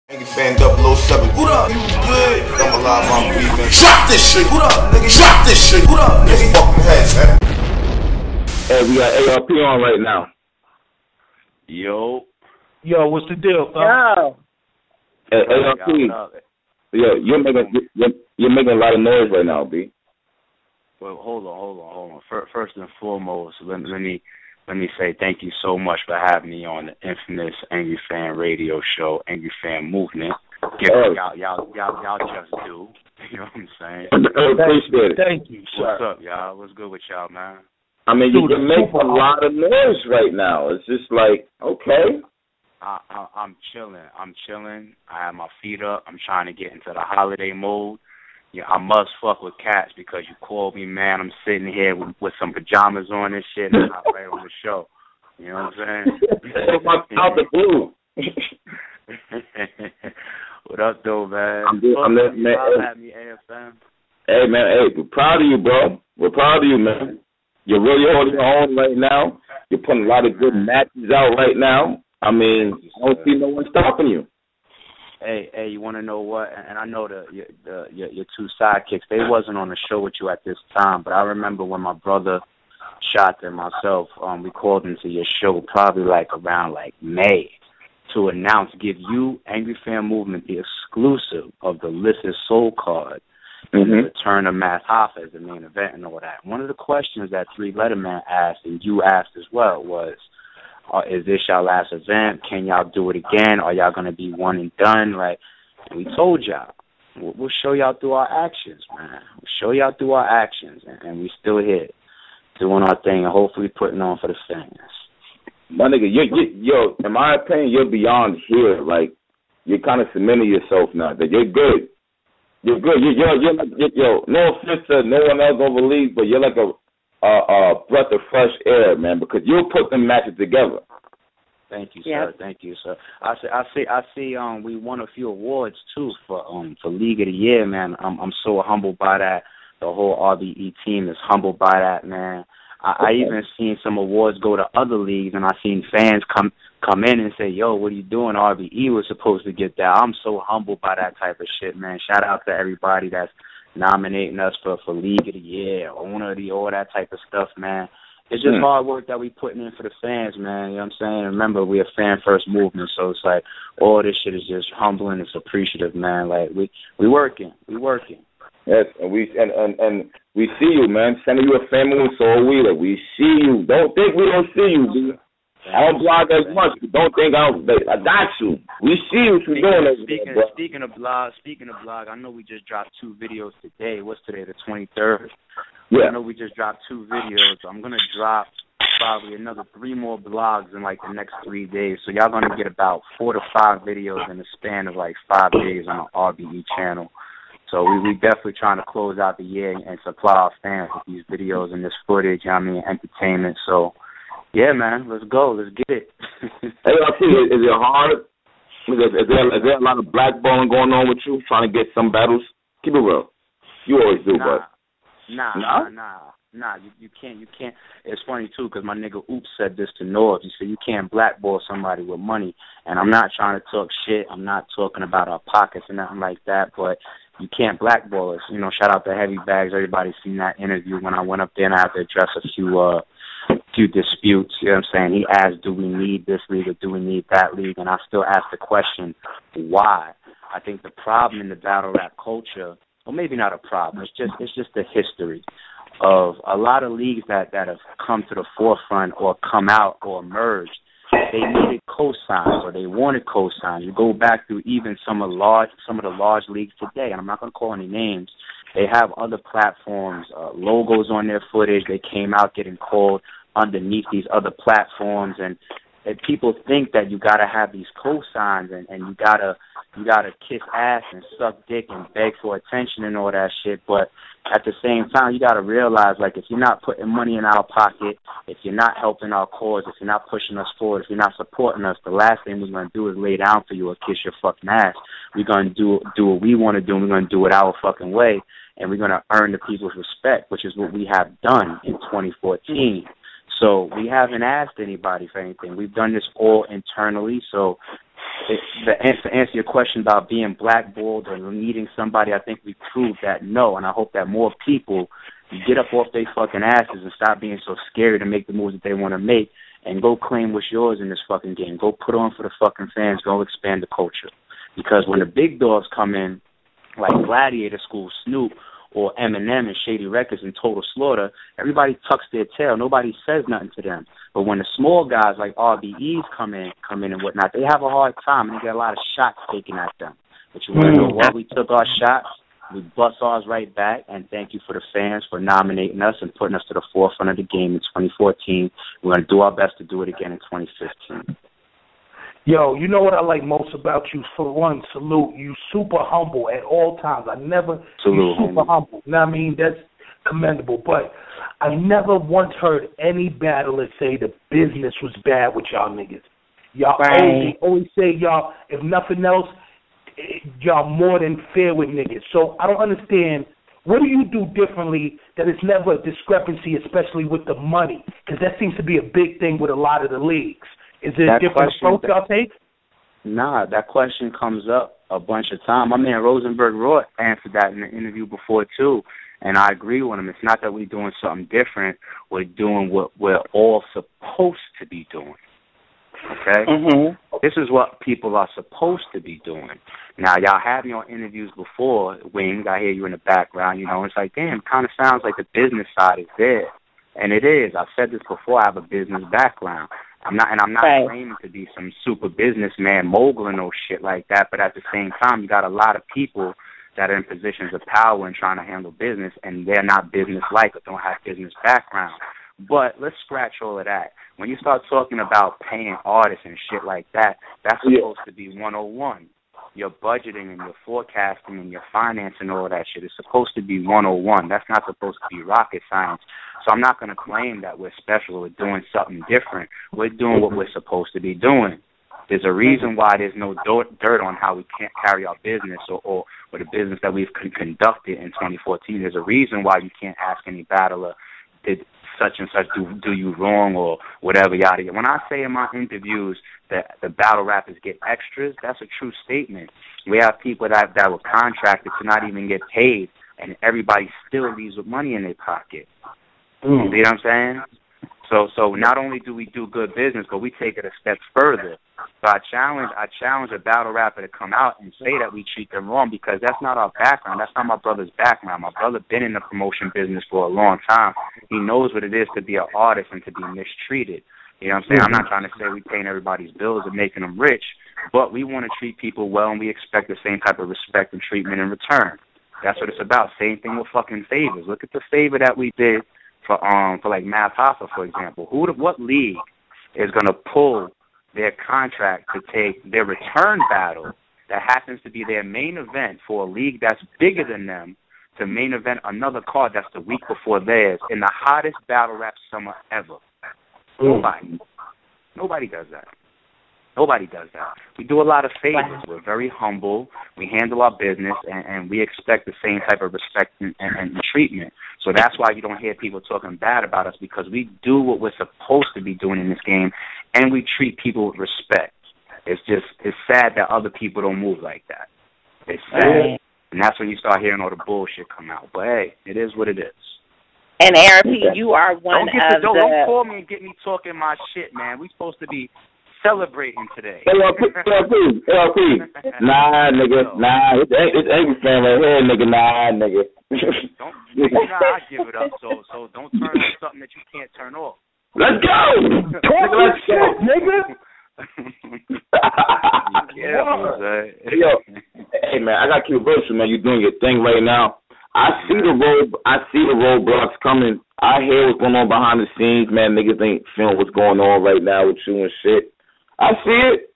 Angry fan 007. What up? You good? I'm alive, I'm breathing. Drop this shit. What up, nigga? Drop this shit. What up, nigga? Fucking head, man. Hey, we got ARP on right now. Yo, what's the deal, Yo. Hey, ARP. Yo, you're making a lot of noise right now, B. Well, hold on. First and foremost, let me say thank you so much for having me on the infamous Angry Fan Radio Show, Angry Fan Movement. Y'all just do. You know what I'm saying? I appreciate it. Thank you, What's sir. up, y'all? What's good with y'all, man? I mean, you can make a lot of noise right now. It's just like, okay. I'm chilling. I have my feet up. I'm trying to get into the holiday mode. Yeah, I must fuck with cats because you called me, man. I'm sitting here with some pajamas on and shit, and I'm right on the show. You know what I'm saying? Out the blue. What up, though, man? I'm man. Have me, AFM. Hey, man. Hey, we're proud of you, bro. We're proud of you, man. You're really holding your own right now. You're putting a lot of good matches out right now. I mean, I don't see no one stopping you. Hey, you want to know what? And I know your two sidekicks, they wasn't on the show with you at this time, but I remember when my brother Shot and myself, we called into your show probably around May to announce, give you, Angry Fan Movement, the exclusive of the listed soul card, the return of Matt Hoffa as the main event and all that. One of the questions that Three Letterman asked, and you asked as well, was, is this y'all last event? Can y'all do it again? Are y'all going to be one and done? We told y'all. We'll show y'all through our actions, man. We'll show y'all through our actions, and we still here doing our thing and hopefully putting on for the fans. My nigga, yo, in my opinion, you're beyond here. You're kind of cementing yourself now. That you're good. You're good. Yo, no offense to no one else over the league, but you're like a breath of fresh air, man, because you'll put them matches together. Thank you, sir. Thank you, sir. I see. We won a few awards too for League of the Year, man. I'm so humbled by that. The whole RBE team is humbled by that, man. I even seen some awards go to other leagues, and I seen fans come in and say, "Yo, what are you doing? RBE was supposed to get that." I'm so humbled by that type of shit, man. Shout out to everybody that's nominating us for League of the Year, Owner of the Year, all that type of stuff, man. It's just hard work that we putting in for the fans, man. You know what I'm saying? Remember, we're a fan-first movement, so it's all this shit is just humbling. It's appreciative, man. We working. Yes, and we see you, man. Sending you a family, so are we. We see you. Don't think we don't see you, dude. I don't blog as much, but don't think I got you. We see you. What you're doing. Speaking of blog, I know we just dropped 2 videos today. What's today, the 23rd? Yeah. I know we just dropped 2 videos. I'm going to drop probably another 3 more blogs in the next 3 days. So y'all going to get about 4 to 5 videos in the span of 5 days on our RBE channel. So we definitely trying to close out the year and supply our fans with these videos and this footage, entertainment. So, yeah, man, let's go. Let's get it. Hey, is it hard? Is there a lot of blackballing going on with you, trying to get some battles? Keep it real. You always do, but... Nah, you can't. It's funny, too, because my nigga Oops said this to North. He said, you can't blackball somebody with money. And I'm not trying to talk shit. I'm not talking about our pockets and nothing like that, but you can't blackball us. You know, shout out to Heavy Bags. Everybody's seen that interview when I went up there and I had to address a few disputes. You know what I'm saying? He asked, do we need this league or do we need that league? And I still ask the question, why? I think the problem in the battle rap culture, or maybe not a problem, it's just the history of a lot of leagues that have come to the forefront or come out or emerged. They needed cosigns or they wanted cosigns. You go back through even some of the large leagues today, and I'm not going to call any names. They have other platforms, logos on their footage. They came out getting called underneath these other platforms, and people think that you got to have these cosigns and you gotta kiss ass and suck dick and beg for attention and all that shit. But at the same time, you got to realize, if you're not putting money in our pocket, if you're not helping our cause, if you're not pushing us forward, if you're not supporting us, the last thing we're going to do is lay down for you or kiss your fucking ass. We're going to do what we want to do, and we're going to do it our fucking way, and we're going to earn the people's respect, which is what we have done in 2014. So we haven't asked anybody for anything. We've done this all internally, so To answer your question about being blackballed or needing somebody, I think we proved that no, and I hope that more people get up off their fucking asses and stop being so scary to make the moves that they want to make and go claim what's yours in this fucking game. Go put on for the fucking fans. Go expand the culture. Because when the big dogs come in, like Gladiator School, Snoop, or Eminem and Shady Records and Total Slaughter, everybody tucks their tail. Nobody says nothing to them. But when the small guys like RBEs come in and whatnot, they have a hard time and they get a lot of shots taken at them. But you want to know what? We took our shots, we bust ours right back, and thank you for the fans for nominating us and putting us to the forefront of the game in 2014. We're going to do our best to do it again in 2015. Yo, you know what I like most about you? For one, salute. You super humble at all times. You super humble. You know what I mean? That's commendable. But I never once heard any battler say the business was bad with y'all niggas. Y'all always say y'all, if nothing else, y'all more than fair with niggas. So I don't understand. What do you do differently that it's never a discrepancy, especially with the money? Because that seems to be a big thing with a lot of the leagues. Is it a different approach y'all take? Nah, that question comes up a bunch of times. My man Rosenberg Roy answered that in the interview before, too, and I agree with him. It's not that we're doing something different. We're doing what we're all supposed to be doing, okay? Mm-hmm. This is what people are supposed to be doing. Now, y'all had me on interviews before, Wings. I hear you in the background. You know, it's like, damn, it kind of sounds like the business side is there, and it is. I've said this before. I have a business background. I'm not claiming to be some super businessman mogul and no shit like that, but at the same time, you got a lot of people that are in positions of power and trying to handle business, and they're not business-like or don't have business background. But let's scratch all of that. When you start talking about paying artists and shit like that, that's supposed to be 101. Your budgeting and your forecasting and your finance and all that shit is supposed to be 101. That's not supposed to be rocket science. So I'm not going to claim that we're special or doing something different. We're doing what we're supposed to be doing. There's a reason why there's no dirt on how we can't carry our business or the business that we've conducted in 2014. There's a reason why you can't ask any battler, did such and such do you wrong or whatever, yada yada. When I say in my interviews that the battle rappers get extras, that's a true statement. We have people that were contracted to not even get paid, and everybody still leaves with money in their pocket. You see what I'm saying? So not only do we do good business, but we take it a step further. So I challenge a battle rapper to come out and say that we treat them wrong, because that's not our background. That's not my brother's background. My brother been in the promotion business for a long time. He knows what it is to be an artist and to be mistreated. You know what I'm saying? I'm not trying to say we paying everybody's bills and making them rich, but we want to treat people well, and we expect the same type of respect and treatment in return. That's what it's about. Same thing with fucking favors. Look at the favor that we did for like Math Hoffa, for example. What league is going to pull their contract to take their return battle that happens to be their main event for a league that's bigger than them to main event another card that's the week before theirs in the hottest battle rap summer ever? Nobody does that. Nobody does that. We do a lot of favors. We're very humble. We handle our business, and we expect the same type of respect and treatment. So that's why you don't hear people talking bad about us, because we do what we're supposed to be doing in this game, and we treat people with respect. It's sad that other people don't move like that. It's sad. And that's when you start hearing all the bullshit come out. But, hey, it is what it is. And, ARP, you are one of Don't call me and get me talking my shit, man. We're supposed to be celebrating today. ARP. Nah, nigga. Nah, it's angry fan right here, nigga. Nah, nigga. I give it up, so don't turn on something that you can't turn off. Let's go! Let's go, nigga! Yo, hey, man, I got to keep it real, man. You're doing your thing right now. I see the roadblocks coming. I hear what's going on behind the scenes, man. Niggas ain't feeling what's going on right now with you and shit. I see it.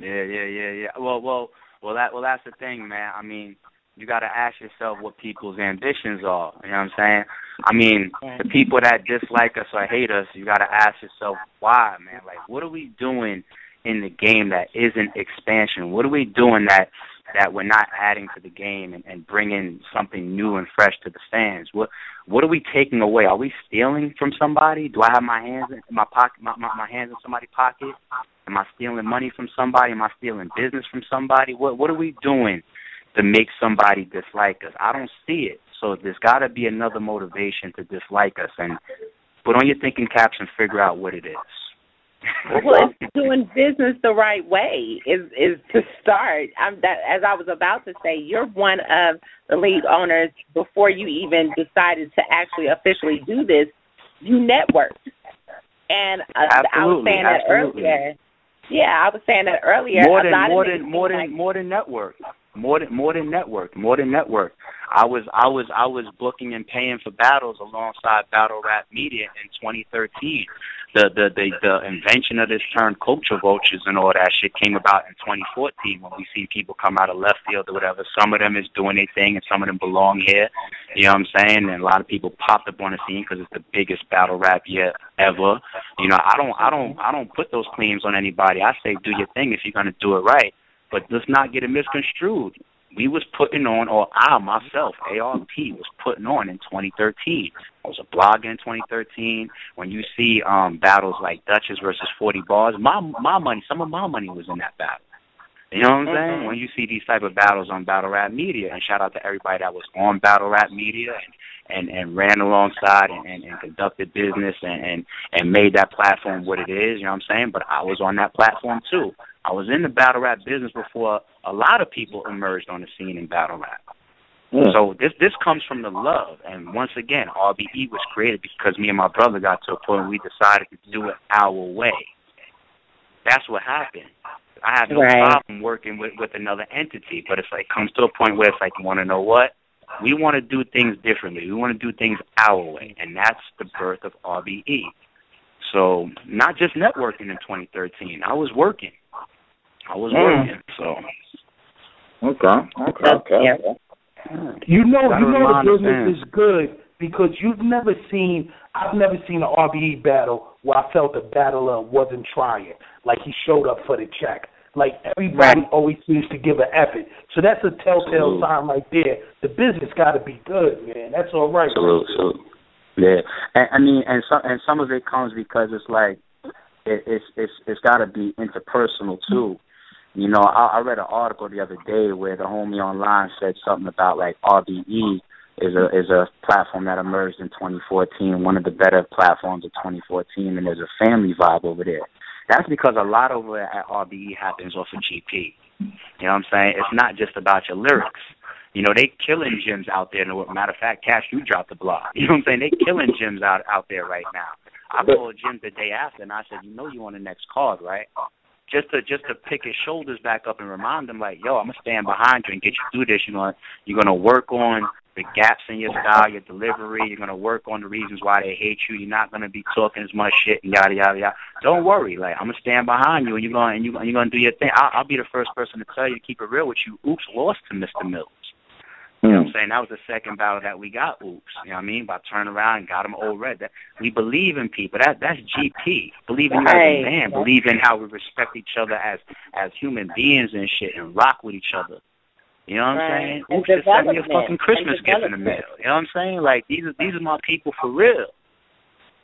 Yeah. Well, that's the thing, man. I mean, you got to ask yourself what people's ambitions are. You know what I'm saying? I mean, the people that dislike us or hate us, you got to ask yourself why, man. Like, what are we doing in the game that isn't expansion? What are we doing that we're not adding to the game and bringing something new and fresh to the fans? What are we taking away? Are we stealing from somebody? Do I have my hands in my pocket? My hands in somebody's pocket? Am I stealing money from somebody? Am I stealing business from somebody? What are we doing to make somebody dislike us? I don't see it. So there's got to be another motivation to dislike us. And put on your thinking caps and figure out what it is. Well, it's doing business the right way is to start. As I was about to say, you're one of the league owners. Before you even decided to actually officially do this, you networked. And I was saying that earlier. Yeah, I was saying that earlier. More than network. More than network. I was booking and paying for battles alongside Battle Rap Media in 2013. The invention of this term culture vultures and all that shit came about in 2014 when we see people come out of left field or whatever. Some of them is doing their thing and some of them belong here. You know what I'm saying? And a lot of people popped up on the scene because it's the biggest battle rap yet ever. You know, I don't put those claims on anybody. I say do your thing if you're gonna do it right. But let's not get it misconstrued. We was putting on, or I myself, ARP, was putting on in 2013. I was a blogger in 2013. When you see battles like Duchess versus 40 Bars, my money, some of my money was in that battle. You know what I'm saying? When you see these type of battles on Battle Rap Media, and shout out to everybody that was on Battle Rap Media and ran alongside and conducted business and made that platform what it is, you know what I'm saying? But I was on that platform too. I was in the battle rap business before a lot of people emerged on the scene in battle rap. So this comes from the love. And once again, RBE was created because me and my brother got to a point where we decided to do it our way. That's what happened. I have no problem working with another entity, but it's like comes to a point where it's like, you want to know what? We want to do things differently. We want to do things our way, and that's the birth of RBE. So not just networking in 2013. I was working. So. Okay. You know the business is good because I've never seen an RBE battle where I felt the battler wasn't trying, like he showed up for the check. Like everybody always seems to give an effort. So that's a telltale sign right there. The business got to be good, man. That's all right. Absolutely. Yeah, and some of it comes because it's like it's got to be interpersonal too. You know, I read an article the other day where the homie online said something about like RBE is a platform that emerged in 2014, one of the better platforms of 2014, and there's a family vibe over there. That's because a lot over at RBE happens off of GP. You know what I'm saying? It's not just about your lyrics. You know, they killing gyms out there. Matter of fact, Cash, you dropped the block. You know what I'm saying? They killing gyms out there right now. I called Jim the day after, and I said, you know you on the next card, right? Just to pick his shoulders back up and remind him, like, yo, I'm going to stand behind you and get you through this. You're going to work on the gaps in your style, your delivery. You're going to work on the reasons why they hate you. You're not going to be talking as much shit and yada, yada, yada. Don't worry. Like, I'm going to stand behind you, and you're going to do your thing. I'll be the first person to tell you to keep it real with you. Oops lost to Mr. Mills. You know what I'm saying? That was the second battle that we got, Oops. You know what I mean? By turning around and got him old red. We believe in people. That's GP. Believe in you as a man. Believe in how we respect each other as human beings and shit and rock with each other. You know what I'm saying? Oops just sent me a fucking Christmas gift in the mail. You know what I'm saying? Like, these are my people for real.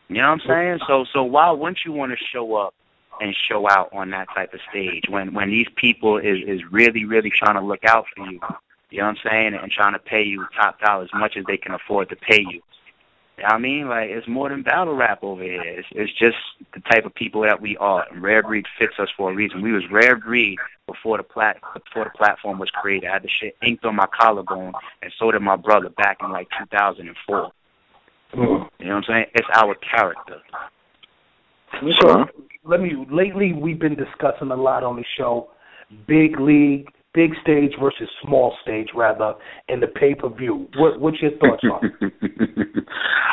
You know what I'm saying? So why wouldn't you want to show up and show out on that type of stage when these people is really, really trying to look out for you? You know what I'm saying? And trying to pay you top dollar as much as they can afford to pay you. You know what I mean? Like, it's more than battle rap over here. It's just the type of people that we are. And Rare Breed fits us for a reason. We was Rare Breed before the platform was created. I had the shit inked on my collarbone, and so did my brother back in like 2004. You know what I'm saying? It's our character. So, lately we've been discussing a lot on the show, big league, big stage versus small stage, rather, in the pay-per-view. What's your thoughts on it?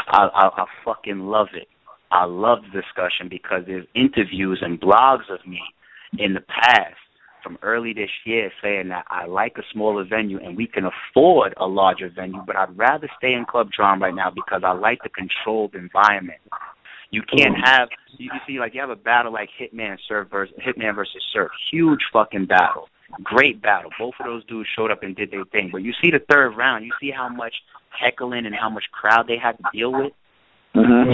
I fucking love it. I love the discussion because there's interviews and blogs of me in the past from early this year saying that I like a smaller venue and we can afford a larger venue, but I'd rather stay in Club Drum right now because I like the controlled environment. You can't have, you see, like you have a battle like Hitman versus Surf. Huge fucking battle. Great battle. Both of those dudes showed up and did their thing. But you see the third round, you see how much heckling and how much crowd they had to deal with.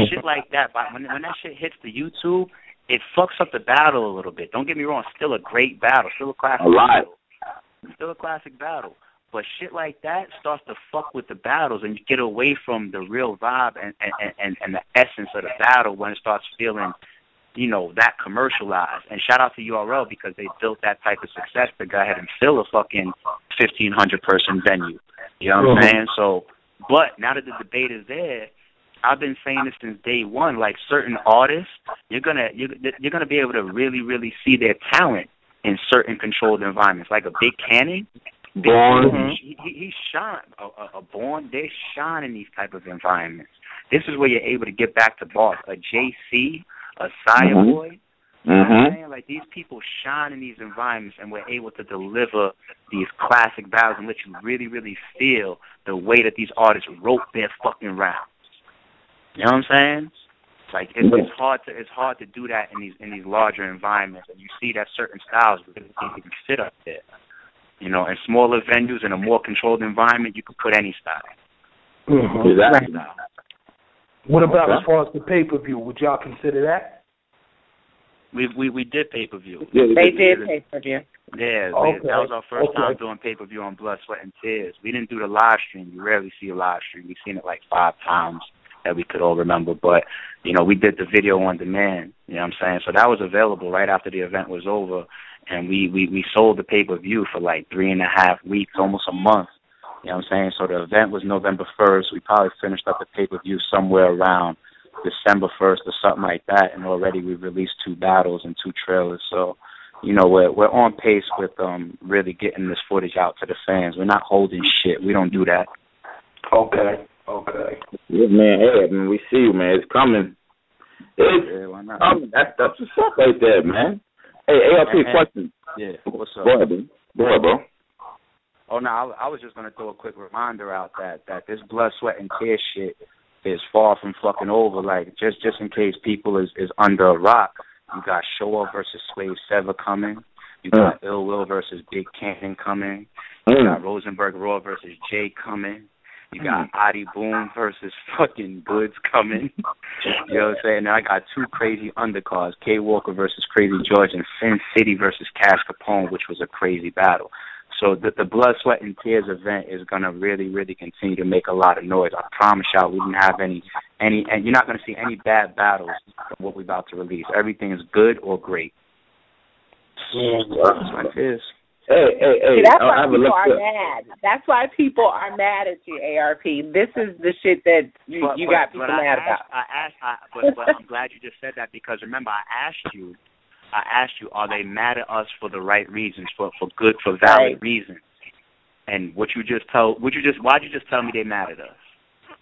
Shit like that. But when that shit hits the YouTube, it fucks up the battle a little bit. Don't get me wrong, it's still a great battle, still a classic battle. Still a classic battle. But shit like that starts to fuck with the battles, and you get away from the real vibe and the essence of the battle when it starts feeling, you know, that commercialized. And shout out to URL because they built that type of success to go ahead and fill a fucking 1,500-person venue. You know what I'm saying? So, but now that the debate is there, I've been saying this since day one. Like certain artists, you're gonna be able to really see their talent in certain controlled environments, like a Big Cannon. Born. He shine. A Born, they shine in these type of environments. This is where you're able to get back to boss. A JC, a Sire Boy. You know what I'm saying? Like, these people shine in these environments, and we're able to deliver these classic battles and let you really feel the way that these artists wrote their fucking rounds. You know what I'm saying? Like, it's hard to do that in these larger environments, and you see that certain styles really can fit up there. You know, in smaller venues, in a more controlled environment, you can put any style. Exactly. What about as far as the pay-per-view? Would y'all consider that? We did pay-per-view. Yeah, they did pay-per-view. Yeah, that was our first time doing pay-per-view on Blood, Sweat, and Tears. We didn't do the live stream. You rarely see a live stream. We've seen it like 5 times that we could all remember. But, you know, we did the video on demand, you know what I'm saying? So that was available right after the event was over. And we sold the pay-per-view for like 3.5 weeks, almost a month. You know what I'm saying? So the event was November 1st. We probably finished up the pay-per-view somewhere around December 1st or something like that. And already we've released 2 battles and 2 trailers. So, you know, we're on pace with really getting this footage out to the fans. We're not holding shit. We don't do that. Okay. Yeah, man. Hey, man, we see you, man. It's coming. Why not? That's what's up right there, man. Hey, ARP, question. Yeah, what's up? Go ahead, bro. Oh, no, I was just going to throw a quick reminder out that this Blood, Sweat, and Tears shit is far from fucking over. Like, just in case people is under a rock, you got Showa versus Slave Sever coming. You got Ill Will versus Big Cannon coming. You got Rosenberg Raw versus Jay coming. You got Adi Boom versus fucking Goods coming. You know what I'm saying? Now I got 2 crazy undercards, K Walker versus Crazy George and Sin City versus Cash Capone, which was a crazy battle. So the Blood, Sweat, and Tears event is going to really continue to make a lot of noise. I promise y'all we didn't have any, and you're not going to see any bad battles from what we're about to release. Everything is good or great. That's what it is. Hey. See, that's why people are mad. That's why people are mad at you, ARP. This is the shit that you got people mad about. But I'm glad you just said that, because remember, I asked you, are they mad at us for the right reasons, for valid reasons? And why'd you just tell me they mad at us?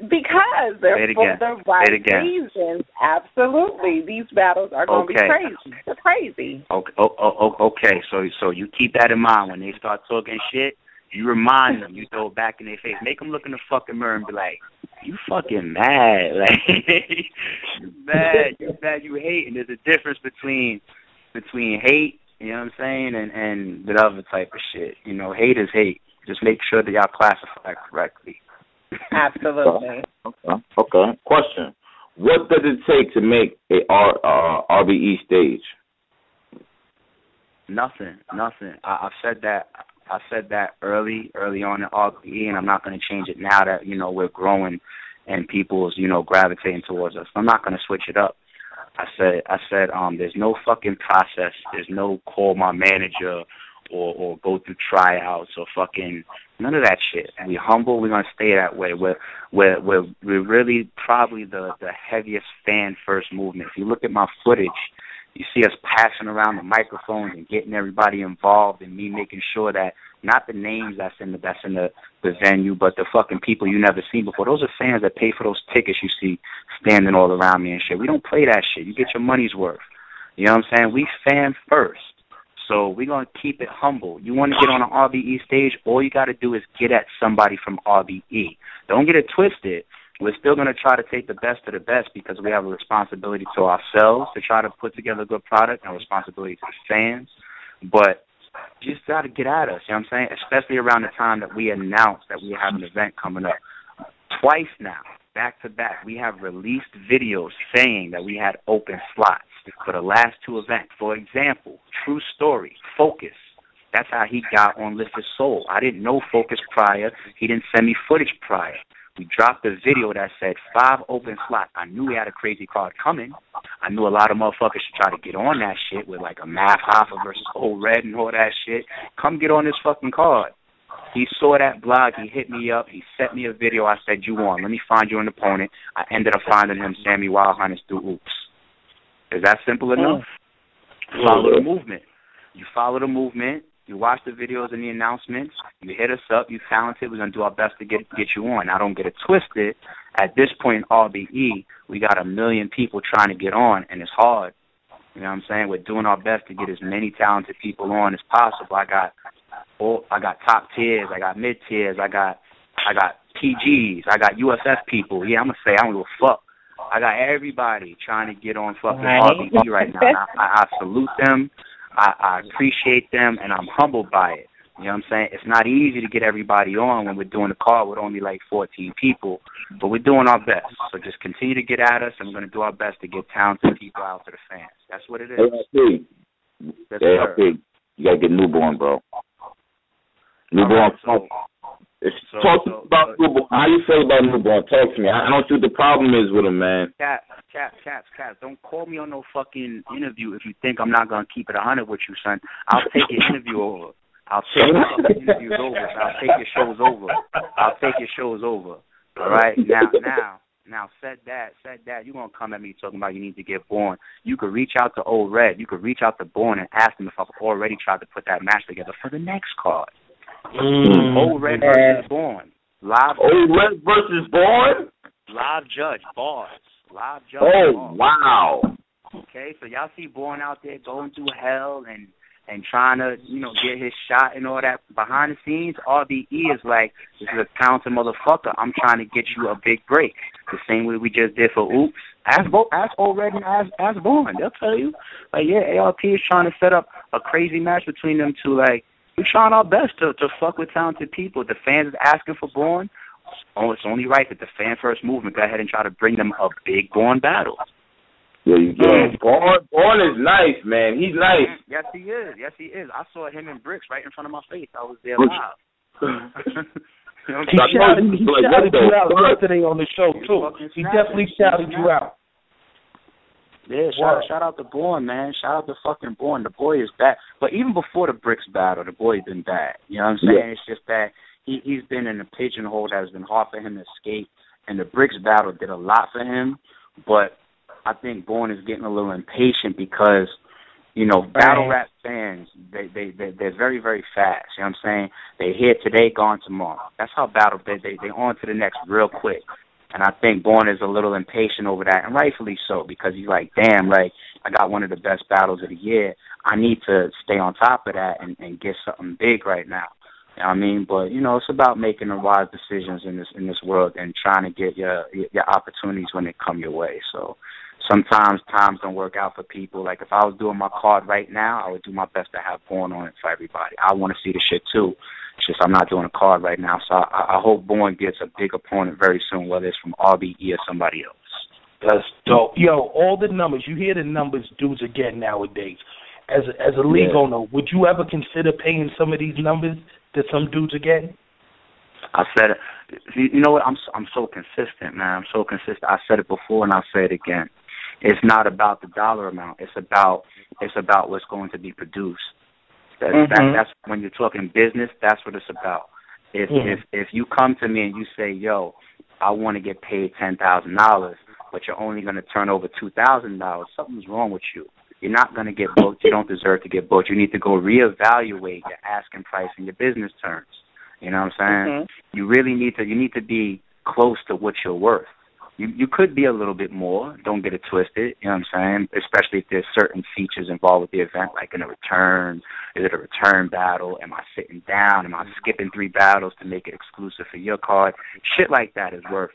Because they're for the right reasons. Absolutely. These battles are going to be crazy. They're crazy. Okay. So you keep that in mind. When they start talking shit, you remind them. You throw it back in their face. Make them look in the fucking mirror and be like, you fucking mad. Like, you mad. You hate. And there's a difference between hate, you know what I'm saying, and the other type of shit. You know, hate is hate. Just make sure that y'all classify correctly. Absolutely. Okay. Question: what does it take to make a RBE stage? Nothing. I've said that early on in RBE, and I'm not going to change it now that, you know, we're growing and people's, you know, gravitating towards us. I'm not going to switch it up. I said, there's no fucking process. There's no call my manager or go through tryouts or fucking none of that shit. We humble. We're gonna stay that way. We're really probably the heaviest fan first movement. If you look at my footage, you see us passing around the microphones and getting everybody involved, and me making sure that not the names that's in the venue, but the fucking people you never seen before. Those are fans that pay for those tickets you see standing all around me and shit. We don't play that shit. You get your money's worth. You know what I'm saying? We fan first. So we're going to keep it humble. You want to get on an RBE stage, all you got to do is get at somebody from RBE. Don't get it twisted. We're still going to try to take the best of the best, because we have a responsibility to ourselves to try to put together a good product, and a responsibility to the fans. But you just got to get at us, you know what I'm saying? Especially around the time that we announced that we have an event coming up. Twice now, back to back, we have released videos saying that we had open slots. for the last 2 events. For example, true story, Focus. That's how he got on Lift His Soul. I didn't know Focus prior. He didn't send me footage prior. We dropped a video that said 5 open slots. I knew he had a crazy card coming. I knew a lot of motherfuckers should try to get on that shit with like a Math Hoffa versus Old Red and all that shit. Come get on this fucking card. He saw that blog. He hit me up. He sent me a video. I said, you won. Let me find you an opponent. I ended up finding him Sammy Wildhunters through Oops. Is that simple enough? Follow the movement. You follow the movement. You watch the videos and the announcements. You hit us up. You talented. We're going to do our best to get you on. Now, don't get it twisted. At this point in RBE, we got 1 million people trying to get on, and it's hard. You know what I'm saying? We're doing our best to get as many talented people on as possible. I got top tiers. I got mid tiers. I got PGs. I got USF people. Yeah, I'm going to say I don't give a fuck. I got everybody trying to get on fucking RBE right now. I salute them. I appreciate them, and I'm humbled by it. You know what I'm saying? It's not easy to get everybody on when we're doing a call with only like 14 people, but we're doing our best. So just continue to get at us, and we're going to do our best to get talented people out to the fans. That's what it is. You got to get Newborn, bro. Newborn. Talk about Newborn. How you feel about Newborn? Talk to me. I don't see what the problem is with him, man. Caps. Don't call me on no fucking interview if you think I'm not going to keep it 100 with you, son. I'll take your interview over. I'll take your fucking interviews over. I'll take your shows over. All right? Now, said that, you're going to come at me talking about you need to get Born. You could reach out to Old Red. You could reach out to Born and ask them if I've already tried to put that match together for the next card. Old Red versus Born. Old Red versus Born? Live judge, bars. Wow. Okay, so y'all see Born out there going through hell and trying to, get his shot and all that. Behind the scenes, RBE is like, this is a talented motherfucker. I'm trying to get you a big break. The same way we just did for Oops. Ask Old Red and ask Born. They'll tell you. Like, yeah, ARP is trying to set up a crazy match between them two. Like, we're trying our best to fuck with talented people. The fans is asking for Born. Oh, it's only right that the fan first movement go ahead and try to bring them a big Born battle. Yeah, you can. Born is nice, man. He's nice. Yes, he is. I saw him in Bricks right in front of my face. I was there live. He shouted you out yesterday on the show, too. He definitely shouted you out. Yeah, shout out to Born, man. Shout out to fucking Born. The boy is bad. But even before the Bricks battle, the boy's been bad. You know what I'm saying? Yeah. It's just that he's been in a pigeonhole that has been hard for him to escape. And the Bricks battle did a lot for him. But I think Born is getting a little impatient because, battle rap fans, they're very, very fast. You know what I'm saying? They're here today, gone tomorrow. That's how battle, they on to the next real quick. And I think Born is a little impatient over that, and rightfully so, because he's like, damn, like, I got one of the best battles of the year. I need to stay on top of that and get something big right now. You know what I mean? But, it's about making the wise decisions in this world and trying to get your opportunities when they come your way. So sometimes times don't work out for people. Like, if I was doing my card right now, I would do my best to have Born on it for everybody. I want to see the shit, too. It's just I'm not doing a card right now, so I hope Born gets a big opponent very soon, whether it's from RBE or somebody else. That's dope. Yo, all the numbers, you hear the numbers dudes are getting nowadays. As a league owner, would you ever consider paying some of these numbers that some dudes are getting? I said it. You know what? I'm so consistent, man. I'm so consistent. I said it before and I'll say it again. It's not about the dollar amount. It's about what's going to be produced. That's when you're talking business. That's what it's about. If you come to me and you say, "Yo, I want to get paid $10,000, but you're only going to turn over $2,000," something's wrong with you. You're not going to get booked. You don't deserve to get booked. You need to go reevaluate your asking price and your business terms. You know what I'm saying? You really need to be close to what you're worth. You could be a little bit more. Don't get it twisted. You know what I'm saying? Especially if there's certain features involved with the event, like in a return. Is it a return battle? Am I sitting down? Am I skipping 3 battles to make it exclusive for your card? Shit like that is worth,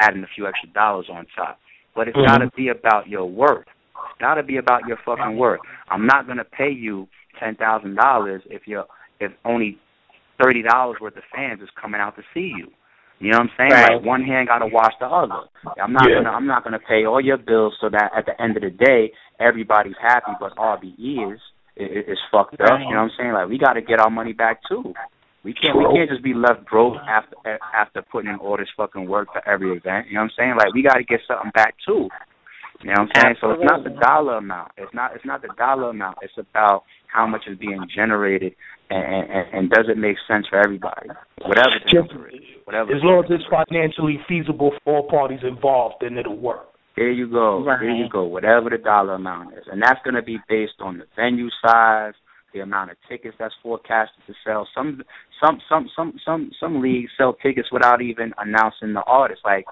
adding a few extra dollars on top. But it's got to be about your worth. It's got to be about your fucking worth. I'm not going to pay you $10,000 if only $30 worth of fans is coming out to see you. You know what I'm saying? Right. Like one hand gotta wash the other. I'm not gonna pay all your bills so that at the end of the day everybody's happy, but RBE is fucked up. You know what I'm saying? Like we gotta get our money back too. We can't just be left broke after putting in all this fucking work for every event. You know what I'm saying? Like we gotta get something back too. You know what I'm saying? Absolutely. So it's not the dollar amount. It's not the dollar amount. It's about how much is being generated and does it make sense for everybody? Whatever the number is. Whatever. As long as it's financially feasible for all parties involved, then it'll work. There you go. Right. There you go. Whatever the dollar amount is. And that's gonna be based on the venue size, the amount of tickets that's forecasted to sell. Some leagues sell tickets without even announcing the artist. Like,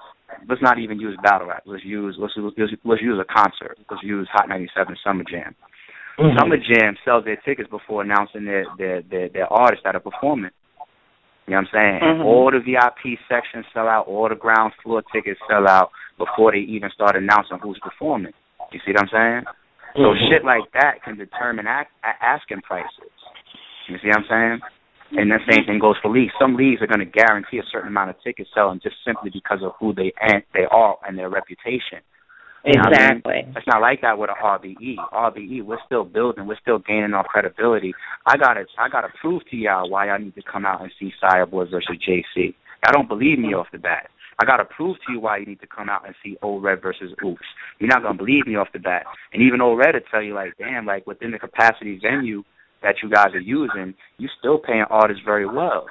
let's not even use battle rap. Let's use a concert. Let's use Hot 97 Summer Jam. Mm-hmm. Summer Jam sells their tickets before announcing their artists that are performing. You know what I'm saying? Mm-hmm. All the VIP sections sell out. All the ground floor tickets sell out before they even start announcing who's performing. You see what I'm saying? So shit like that can determine asking prices. You see what I'm saying? And the same thing goes for leagues. Some leagues are going to guarantee a certain amount of tickets selling just simply because of who they are and their reputation. You know exactly. I mean? It's not like that with a RBE. RBE, we're still building. We're still gaining our credibility. I gotta prove to y'all why y'all need to come out and see Fireboy versus JC. Y'all don't believe me off the bat. I got to prove to you why you need to come out and see Old Red versus Oops. You're not going to believe me off the bat. And even Old Red will tell you, like, damn, like, within the capacity venue that you guys are using, you still paying artists very well.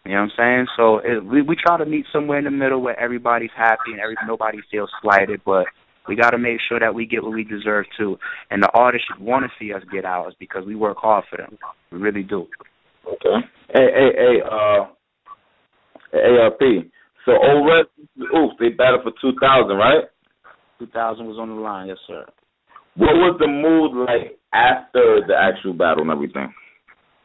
You know what I'm saying? So we try to meet somewhere in the middle where everybody's happy and nobody feels slighted, but we got to make sure that we get what we deserve too. And the artists should want to see us get ours because we work hard for them. We really do. Okay. Hey, ARP. So Old Red, oof, they battled for 2,000, right? 2,000 was on the line, yes, sir. What was the mood like after the actual battle and everything?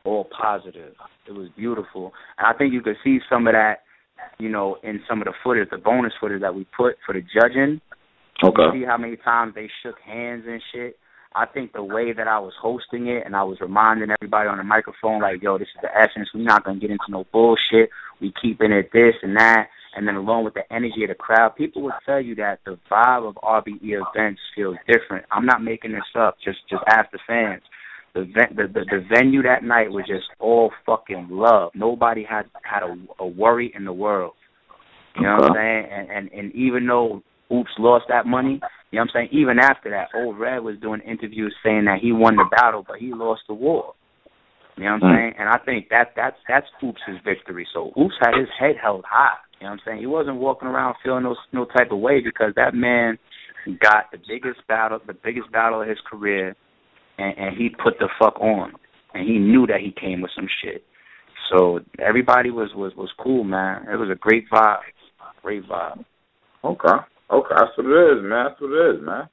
All positive. It was beautiful. And I think you could see some of that, you know, in some of the footage, the bonus footage that we put for the judging. Okay. You see how many times they shook hands and shit? I think the way that I was hosting it and I was reminding everybody on the microphone, like, yo, this is the essence. We're not going to get into no bullshit. We keeping it this and that. And then along with the energy of the crowd, people will tell you that the vibe of RBE events feels different. I'm not making this up. Just ask the fans. The venue that night was just all fucking love. Nobody had a worry in the world. You know what I'm saying? And even though Oops lost that money, you know what I'm saying? Even after that, Old Red was doing interviews saying that he won the battle, but he lost the war. You know what I'm saying? And I think that's Oops' victory. So Oops had his head held high. You know what I'm saying? He wasn't walking around feeling no type of way because that man got the biggest battle of his career, and he put the fuck on. And he knew that he came with some shit. So everybody was cool, man. It was a great vibe. Great vibe. Okay. That's what it is, man. That's what it is, man.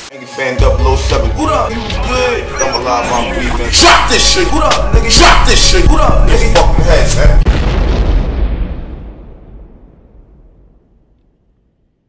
Nigga fan 007. What up? You good? I'm alive, I'm breathing. Shot this shit. What up, nigga? Shot this shit. What up, nigga?